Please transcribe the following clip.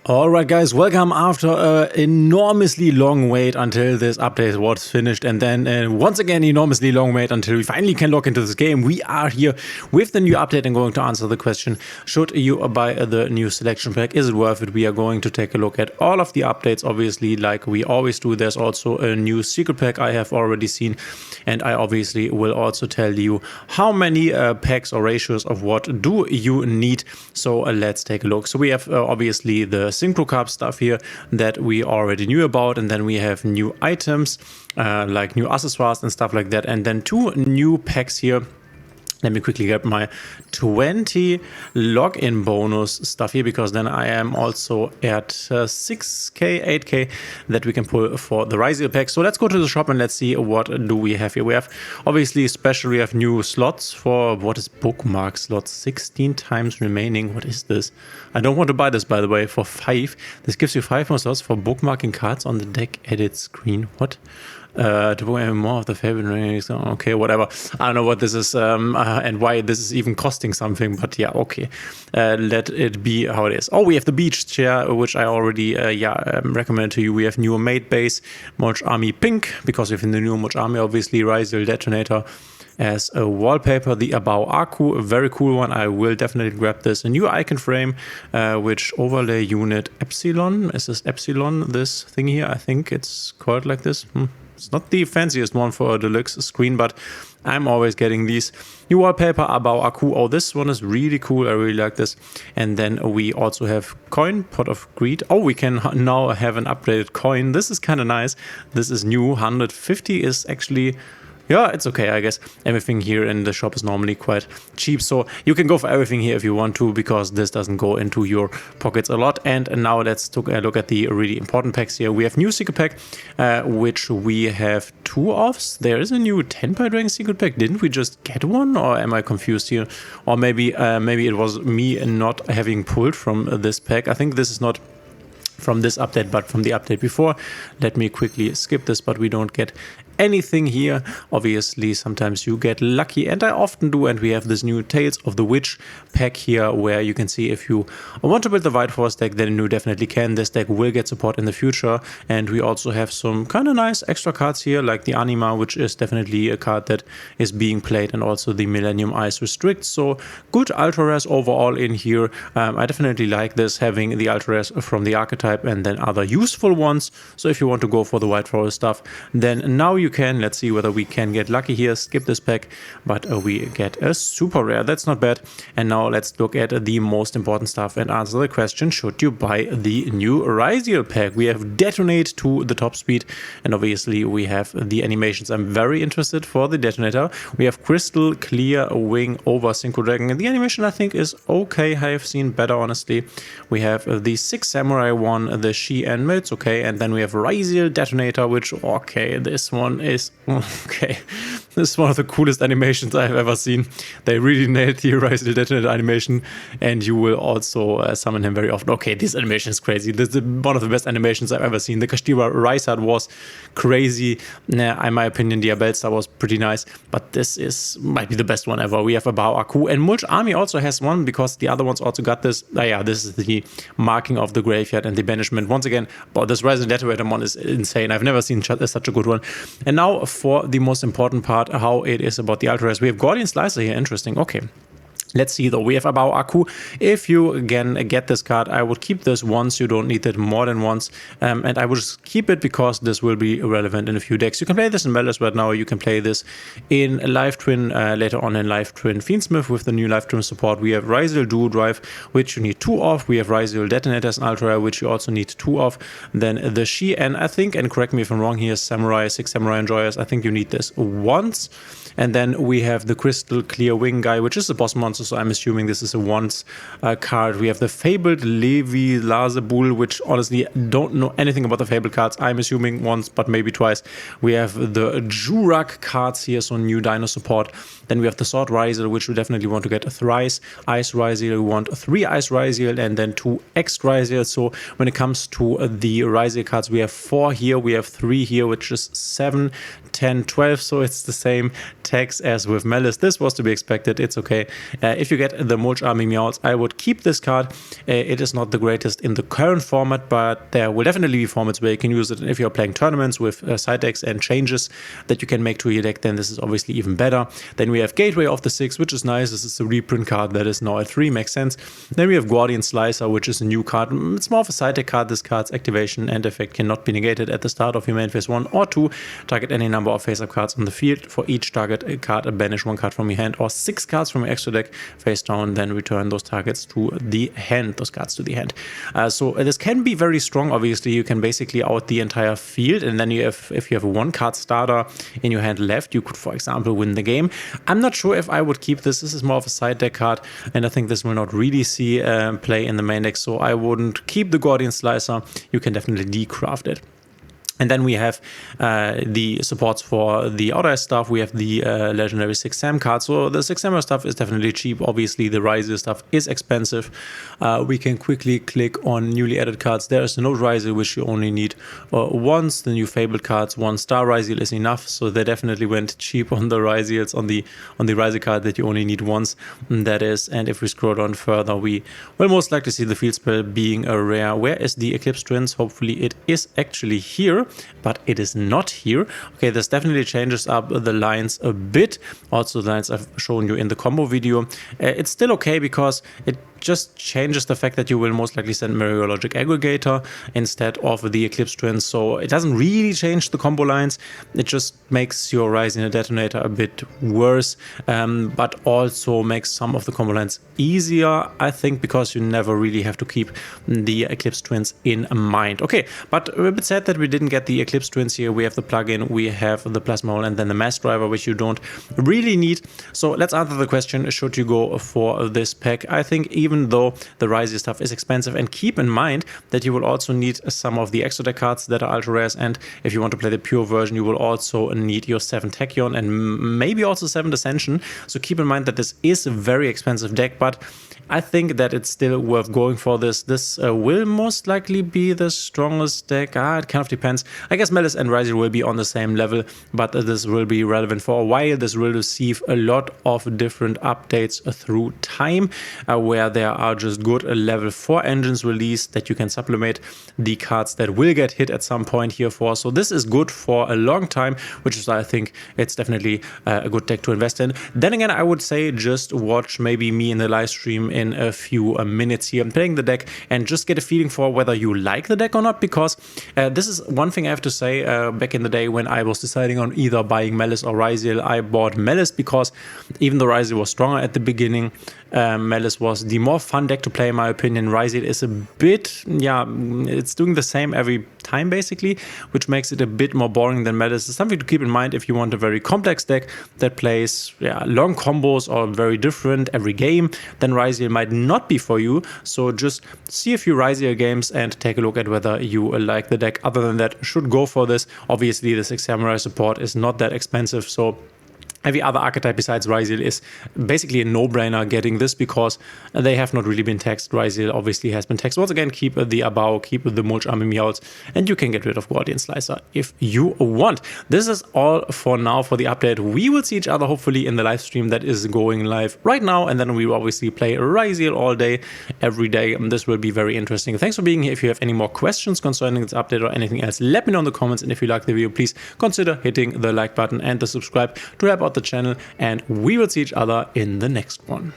Alright guys, welcome after an enormously long wait until this update was finished, and then once again enormously long wait until we finally can log into this game. We are here with the new update and going to answer the question, should you buy the new selection pack? Is it worth it? We are going to take a look at all of the updates, obviously, like we always do. There's also a new secret pack I have already seen, and I obviously will also tell you how many packs or ratios of what do you need. So let's take a look. So we have obviously the synchro carb stuff here that we already knew about, and then we have new items like new accessoires and stuff like that, and then two new packs here. Let me quickly get my 20 login bonus stuff here, because then I am also at 6k, 8k that we can pull for the Ryzeal pack. So let's go to the shop and let's see what do we have here. We have obviously we have new slots for what is bookmark slots, 16 times remaining. What is this? I don't want to buy this, by the way, for 5. This gives you 5 more slots for bookmarking cards on the deck edit screen. What? To book more of the favorite rings. Okay, whatever. I don't know what this is and why this is even costing something, but yeah, okay. Let it be how it is. Oh, we have the beach chair, which I already recommend to you. We have new mate base, Mulch Army pink, because we have the new Mulch Army, obviously, Ryzeal Detonator as a wallpaper, the Abao Aku, a very cool one. I will definitely grab this. A new icon frame, which overlay unit Epsilon. Is this Epsilon, this thing here? I think it's called like this. It's not the fanciest one for a deluxe screen, but I'm always getting these. New wallpaper, Abao Aku. Oh, this one is really cool. I really like this. And then we also have coin, Pot of Greed. Oh, we can now have an upgraded coin. This is kind of nice. This is new. 150 is actually... yeah, it's okay, I guess. Everything here in the shop is normally quite cheap, so you can go for everything here if you want to, because this doesn't go into your pockets a lot. And now let's take a look at the really important packs here. We have new secret pack, which we have 2 of. There is a new 10 by Dragon secret pack. Didn't we just get one, or am I confused here? Or maybe it was me not having pulled from this pack. I think this is not from this update, but from the update before. Let me quickly skip this, but we don't get anything here. Obviously, sometimes you get lucky, and I often do, and we have this new Tales of the Witch pack here, where you can see if you want to build the White Force deck, then you definitely can. This deck will get support in the future, and we also have some kind of nice extra cards here, like the Anima, which is definitely a card that is being played, and also the Millennium Ice Restrict. So good ultra rares overall in here. I definitely like this, having the ultra rares from the archetype and then other useful ones. So if you want to go for the White Forest stuff, then now you can. Let's see whether we can get lucky here. Skip this pack, but we get a super rare. That's not bad. And now let's look at the most important stuff and answer the question, should you buy the new Ryzeal pack? We have Detonate to the top speed, and obviously we have the animations. I'm very interested for the Detonator. We have Crystal Clear Wing over Synchro Dragon, and the animation I think is okay. I have seen better, honestly. We have the 6 Samurai one, the She and It's okay, and then we have Ryzeal Detonator, which okay, this one is okay. This is one of the coolest animations I've ever seen. They really nailed the Ryzeal Detonator animation, and you will also summon him very often. Okay, this animation is crazy. This is one of the best animations I've ever seen. The Kashtira Ryzeal was crazy. In my opinion, the Abelstar was pretty nice, but this might be the best one ever. We have Abao Aku, and Mulch Army also has one, because the other ones also got this. Yeah, this is the marking of the graveyard and the banishment. Once again, this Ryzeal Detonator one is insane. I've never seen such a good one. And now for the most important part, how it is about the ultra rares. We have Gordian Slicer here. Interesting. Okay. Let's see though. We have Abao Aku. If you again get this card, I would keep this once. You don't need it more than once, and I would just keep it because this will be relevant in a few decks. You can play this in Melis right now. You can play this in Live Twin later on in Live Twin Fiendsmith with the new Live Twin support. We have Ryzeal Dual Drive, which you need 2 of. We have Ryzeal Detonator as an ultra, which you also need 2 of. Then the She, and I think, and correct me if I'm wrong here, Samurai, 6 Samurai Enjoyers. I think you need this once. And then we have the Crystal Clear Wing guy, which is a boss monster, so I'm assuming this is a once card. We have the Fabled Levi Lazabul, which honestly don't know anything about the Fabled cards. I'm assuming once, but maybe twice. We have the Jurak cards here, so new Dino support. Then we have the Sword Ryzeal, which we definitely want to get thrice. Ice Ryzeal, we want 3 Ice Ryzeal and then 2 X Ryzeal. So when it comes to the Ryzeal cards, we have 4 here, we have 3 here, which is 7, 10, 12. So it's the same tax as with Melis. This was to be expected. It's okay. If you get the Mulch Army Meowths, I would keep this card. It is not the greatest in the current format, but there will definitely be formats where you can use it. And if you're playing tournaments with side decks and changes that you can make to your deck, then this is obviously even better. Then we have Gateway of the 6, which is nice. This is a reprint card that is now at 3, makes sense. Then we have Guardian Slicer, which is a new card. It's more of a side deck card. This card's activation and effect cannot be negated at the start of your main phase 1 or 2. Target any number of face-up cards on the field. For each target card, banish 1 card from your hand or 6 cards from your extra deck face down, then return those targets to the hand, those cards to the hand. So this can be very strong. Obviously, you can basically out the entire field, and then if you have a 1-card starter in your hand left, you could, for example, win the game. I'm not sure if I would keep this. This is more of a side deck card, and I think this will not really see play in the main deck, so I wouldn't keep the Guardian Slicer. You can definitely decraft it. And then we have the supports for the outer stuff. We have the legendary 6 Sam card. So the 6 Sam stuff is definitely cheap. Obviously, the Ryzeal stuff is expensive. We can quickly click on newly added cards. There is the Note Ryzeal, which you only need once. The new Fabled cards, 1-star Ryzeal is enough. So they definitely went cheap on the Ryzeals, on the Ryzeal card that you only need once. That is, and if we scroll down further, we will most likely see the field spell being a rare. Where is the Eclipse Twins? Hopefully it is actually here, but it is not here. Okay, this definitely changes up the lines a bit. Also, the lines I've shown you in the combo video. It's still okay because it just changes the fact that you will most likely send Meteorologic Aggregator instead of the Eclipse Twins. So it doesn't really change the combo lines. It just makes your Ryzeal Detonator a bit worse, but also makes some of the combo lines easier, I think, because you never really have to keep the Eclipse Twins in mind. Okay, but we're a bit sad that we didn't get the Eclipse Twins here. We have the plugin, we have the Plasma Hole, and then the Mass Driver, which you don't really need. So let's answer the question, should you go for this pack? I think even though the Ryzeal stuff is expensive, and keep in mind that you will also need some of the extra deck cards that are ultra rares, and if you want to play the pure version, you will also need your 7 Tachyon and maybe also 7 Ascension. So keep in mind that this is a very expensive deck, but I think that it's still worth going for this. This will most likely be the strongest deck. It kind of depends. I guess Malice and Ryzeal will be on the same level, but this will be relevant for a while. This will receive a lot of different updates through time, where there are just good level 4 engines released that you can supplement the cards that will get hit at some point here for. So this is good for a long time, which is, I think, it's definitely a good deck to invest in. Then again, I would say just watch maybe me in the live stream in a few minutes here. I'm playing the deck and just get a feeling for whether you like the deck or not, because this is one thing I have to say. Back in the day when I was deciding on either buying Malice or Ryzeal, I bought Malice because even though Ryzeal was stronger at the beginning, Malice was the more fun deck to play in my opinion. Ryzeal is a bit, yeah, it's doing the same every time basically, which makes it a bit more boring than Malice. It's something to keep in mind if you want a very complex deck that plays long combos or very different every game. Then Ryzeal might not be for you. So just see a few Ryzeal games and take a look at whether you like the deck. Other than that, should go for this. Obviously, the 6 Samurai support is not that expensive, so every other archetype besides Ryzeal is basically a no-brainer getting this because they have not really been taxed. Ryzeal obviously has been taxed. Once again, keep the Abao, keep the Mulch Army Meowths, and you can get rid of Guardian Slicer if you want. This is all for now for the update. We will see each other hopefully in the live stream that is going live right now, and then we will obviously play Ryzeal all day, every day. This will be very interesting. Thanks for being here. If you have any more questions concerning this update or anything else, let me know in the comments, and if you like the video, please consider hitting the like button and the subscribe to help out the channel, and we will see each other in the next one.